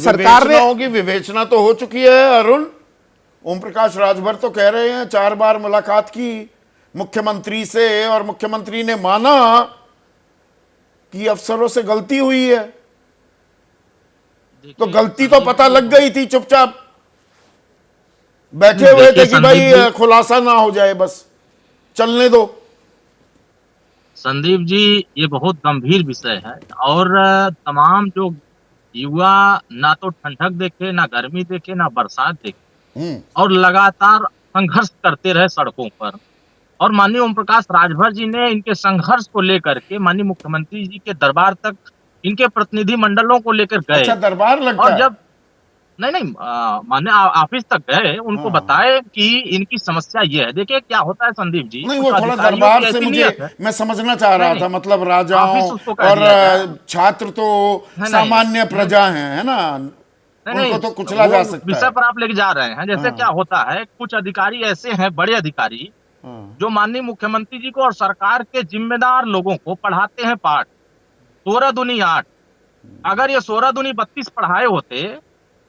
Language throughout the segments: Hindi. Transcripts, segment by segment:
सरकार ने होगी, विवेचना तो हो चुकी है अरुण। ओम प्रकाश राजभर तो कह रहे हैं 4 बार मुलाकात की मुख्यमंत्री से और मुख्यमंत्री ने माना कि अफसरों से गलती हुई है। तो गलती तो पता लग गई थी, चुपचाप बैठे हुए थे कि भाई खुलासा ना हो जाए, बस चलने दो। संदीप जी, ये बहुत गंभीर विषय है और तमाम जो युवा ना तो ठंडक देखे, ना गर्मी देखे, ना बरसात देखे और लगातार संघर्ष करते रहे सड़कों पर। और माननीय ओम प्रकाश राजभर जी ने इनके संघर्ष को लेकर के माननीय मुख्यमंत्री जी के दरबार तक इनके प्रतिनिधि मंडलों को लेकर गए। अच्छा, दरबार लगता और है? जब नहीं माने ऑफिस तक गए, उनको बताए कि इनकी समस्या ये है। देखिए क्या होता है संदीप जी, नहीं, कुछ वो थोड़ा अधिकारियों दरबार की से ऐसी मुझे नीयत है। मैं समझना चाह रहा था, मतलब ऑफिस राजाओं उसको कह और दिया था। छात्र तो नहीं, सामान्य प्रजा हैं, है ना, नहीं, उनको तो कुचला जा वो सकता विषय है। पर आप लेके जा रहे हैं। जैसे क्या होता है, कुछ अधिकारी ऐसे हैं, बड़े अधिकारी, जो माननीय मुख्यमंत्री जी को और सरकार के जिम्मेदार लोगों को पढ़ाते हैं पाठ 16 दूनी 8। अगर ये 16 दूनी 32 पढ़ाए होते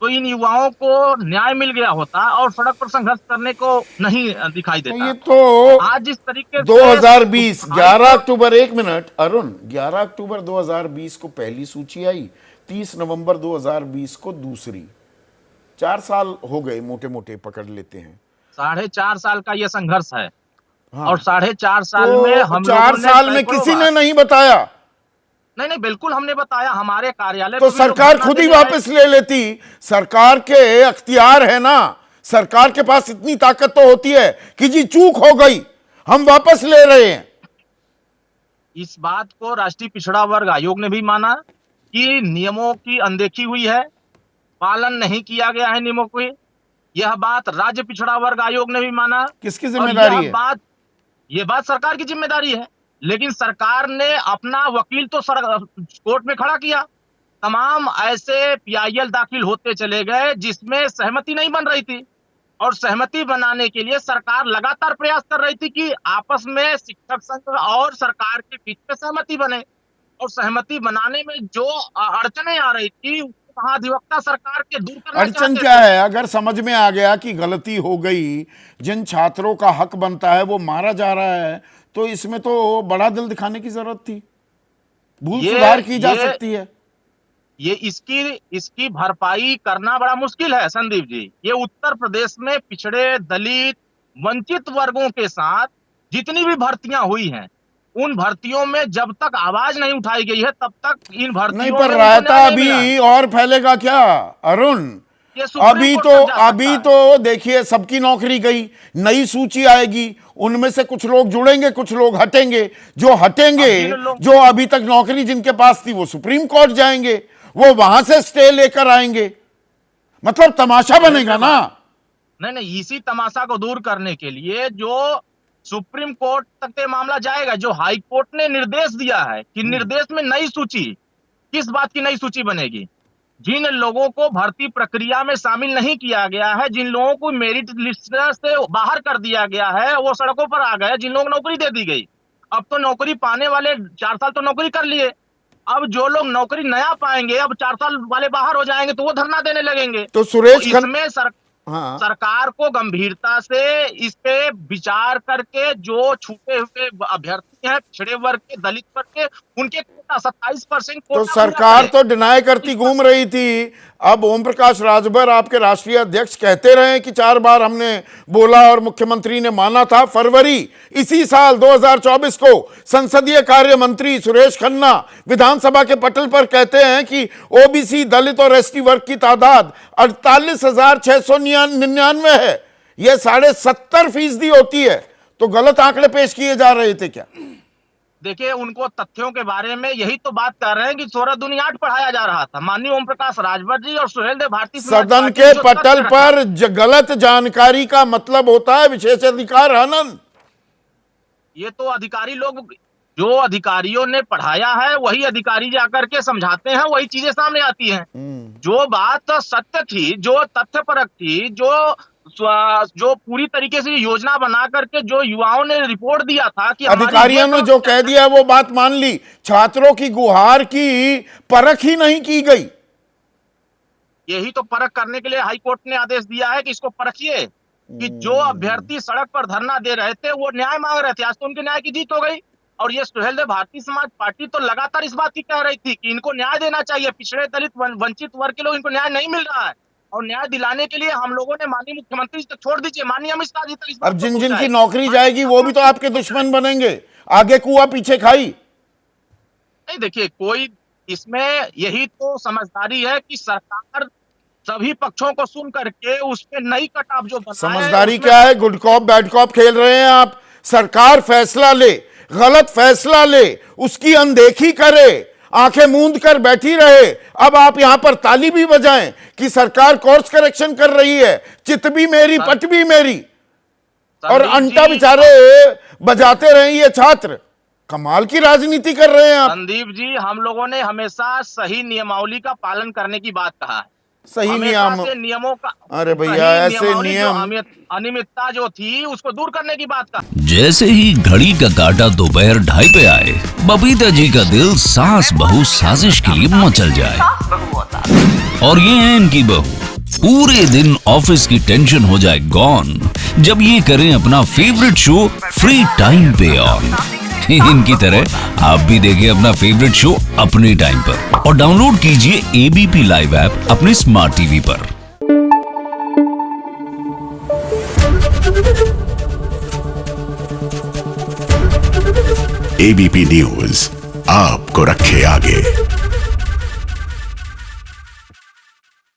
तो इन युवाओं को न्याय मिल गया होता और सड़क पर संघर्ष करने को नहीं दिखाई तो देता। ये तो आज जिस तरीके से 2020 11 अक्टूबर, एक मिनट अरुण, 11 अक्टूबर 2020 को पहली सूची आई, 30 नवंबर 2020 को दूसरी। 4 साल हो गए, मोटे मोटे पकड़ लेते हैं। 4.5 साल का ये संघर्ष है। हाँ, और 4.5 साल में तो हम 4 लोगों ने साल में सैकड़ों किसी ने बार, नहीं बताया नहीं बिल्कुल हमने बताया, हमारे कार्यालय तो को भी लोग सरकार धरना खुद ही देने आए। वापस ले लेती। सरकार के अख्तियार है ना, सरकार के पास इतनी ताकत तो होती है कि जी चूक हो गई, हम वापस ले रहे हैं। इस बात को राष्ट्रीय पिछड़ा वर्ग आयोग ने भी माना कि नियमों की अनदेखी हुई है, पालन नहीं किया गया है नियमों को। यह बात राज्य पिछड़ा वर्ग आयोग ने भी माना। किसकी और जिम्मेदारी है? यह बात सरकार की जिम्मेदारी है। लेकिन सरकार ने अपना वकील तो कोर्ट में खड़ा किया। तमाम ऐसे पीआईएल दाखिल होते चले गए जिसमें सहमति नहीं बन रही थी, और सहमति बनाने के लिए सरकार लगातार प्रयास कर रही थी कि आपस में शिक्षक संघ और सरकार के बीच में सहमति बने। और सहमति बनाने में जो अड़चने आ रही थी, महाधिवक्ता सरकार के दूर करना अड़चन चाहते क्या थे। है? अगर समझ में आ गया कि गलती हो गई, जिन छात्रों का हक बनता है वो मारा जा रहा है, तो इसमें तो बड़ा दिल दिखाने की जरूरत थी, भूल सुधार की जा सकती है। ये इसकी भरपाई करना बड़ा मुश्किल है संदीप जी। ये उत्तर प्रदेश में पिछड़े, दलित, वंचित वर्गों के साथ जितनी भी भर्तियां हुई हैं, उन भर्तियों में जब तक आवाज नहीं उठाई गई है, तब तक इन नहीं, भर्तियों पर में रायता अभी और फैलेगा क्या अरुण? अभी तो देखिए, सबकी नौकरी गई, नई सूची आएगी, उनमें से कुछ लोग जुड़ेंगे, कुछ लोग हटेंगे। जो हटेंगे, जो अभी तक नौकरी जिनके पास थी, वो सुप्रीम कोर्ट जाएंगे, वो वहां से स्टे लेकर आएंगे। मतलब तमाशा बनेगा ना। नहीं, इसी तमाशा को दूर करने के लिए जो सुप्रीम कोर्ट तक ये मामला जाएगा, जो हाई कोर्ट ने निर्देश दिया है कि निर्देश में नई सूची, किस बात की नई सूची बनेगी? जिन लोगों को भर्ती प्रक्रिया में शामिल नहीं किया गया है, जिन लोगों को मेरिट लिस्ट से बाहर कर दिया गया है, वो सड़कों पर आ गए, जिन लोगों को नौकरी दे दी गई। अब तो नौकरी पाने वाले 4 साल तो नौकरी कर लिए, अब जो लोग नौकरी नया पाएंगे, अब 4 साल वाले बाहर हो जाएंगे, तो वो धरना देने लगेंगे। तो सुरेश इसमें सरकार को गंभीरता से इस पे विचार करके जो छूटे हुए अभ्यर्थी हैं, पिछड़े वर्ग के, दलित वर्ग के, उनके कोटा 27% तो सरकार तो डिनाई करती घूम रही थी। अब ओम प्रकाश राजभर, आपके राष्ट्रीय अध्यक्ष, कहते रहे कि 4 बार हमने बोला और मुख्यमंत्री ने माना था। फरवरी इसी साल 2024 को संसदीय कार्य मंत्री सुरेश खन्ना विधानसभा के पटल पर कहते हैं कि ओबीसी, दलित और एसटी वर्ग की तादाद 48,699 है, यह 70.5% होती है। तो गलत आंकड़े पेश किए जा रहे थे क्या? देखिए, उनको तथ्यों के बारे में यही तो बात कर रहे हैं कि 16 दूनी 8 पढ़ाया जा रहा था। माननीय ओम प्रकाश राजभर जी और सुहेल देव भारती सदन के पटल पर गलत जानकारी का मतलब होता है विशेषाधिकार हनन। ये तो अधिकारी लोग, जो अधिकारियों ने पढ़ाया है, वही अधिकारी जाकर के समझाते हैं, वही चीजें सामने आती हैं। जो बात सत्य थी, जो तथ्यपरक थी, जो पूरी तरीके से योजना बना करके जो युवाओं ने रिपोर्ट दिया था कि अधिकारियों ने जो कह दिया वो बात मान ली, छात्रों की गुहार की परख ही नहीं की गई। यही तो परख करने के लिए हाई कोर्ट ने आदेश दिया है कि इसको परखिए कि जो अभ्यर्थी सड़क पर धरना दे रहे थे वो न्याय मांग रहे थे, आज तो उनके न्याय की जीत हो गई। और ये सुहेलदेव भारतीय समाज पार्टी तो लगातार इस बात की कह रही थी कि इनको न्याय देना चाहिए, पिछड़े दलित वंचित वर्ग के लोग, इनको न्याय नहीं मिल रहा है। और न्याय दिलाने के लिए हम लोगों ने माननीय मुख्यमंत्री तक छोड़ दीजिए, माननीय अमित शाह जी तक इस बात अब को जिन जिन पहुंचाए। की नौकरी जाएगी वो भी तो आपके दुश्मन बनेंगे, आगे कुआ पीछे खाई। नहीं देखिए, कोई इसमें यही तो समझदारी है कि सरकार सभी पक्षों को सुन करके उस पे नई कटाव जो बनाए, समझदारी क्या है? गुड कॉप बैड कॉप खेल रहे हैं आप। सरकार फैसला ले, गलत फैसला ले, उसकी अनदेखी करे, आंखें मूंद कर बैठी रहे। अब आप यहां पर ताली भी बजाएं कि सरकार कोर्स करेक्शन कर रही है, चित भी मेरी पट भी मेरी, और अंटा बेचारे बजाते रहे ये छात्र। कमाल की राजनीति कर रहे हैं आप। संदीप जी, हम लोगों ने हमेशा सही नियमावली का पालन करने की बात कहा है, सही नियम, से नियमों का, अरे भैया ऐसे नियम, अनियमितता जो थी उसको दूर करने की बात का। जैसे ही घड़ी का काटा दोपहर 2:30 पे आए, बबीता जी का दिल सास बहू साजिश के लिए मचल जाए। और ये है इनकी बहू, पूरे दिन ऑफिस की टेंशन हो जाए गॉन जब ये करें अपना फेवरेट शो फ्री टाइम पे ऑन। इनकी तरह आप भी देखिए अपना फेवरेट शो अपने टाइम पर और डाउनलोड कीजिए एबीपी लाइव ऐप अपने स्मार्ट टीवी पर। एबीपी न्यूज आपको रखे आगे।